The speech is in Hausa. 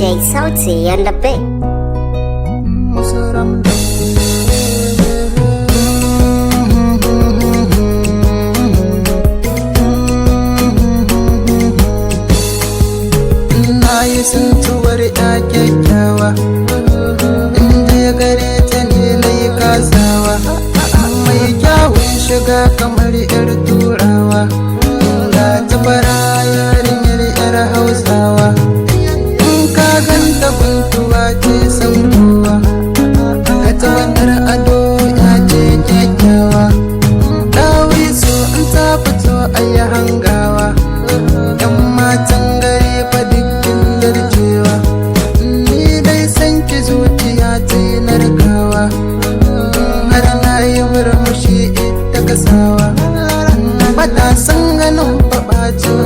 DJ Sauti and the Big. Na yi tsintuwar ya kyakkyawa, inda ya gare ta ne na yi kasawa. Mai kyawun shiga kamar 'yar turawa, ga ta fara yarinyar 'yar hausawa. In ka ganta guntuwa ce saukowa, ga ta wannan ado ya ce kyakkyawa. Dawi so in ta fito a yi hangawa, 'yan matan gari fa dukkin darjewa. Ni dai san ki zuciya ta yi narkawa, har na yi murmushi ita kasawa. Matasan ganin babacin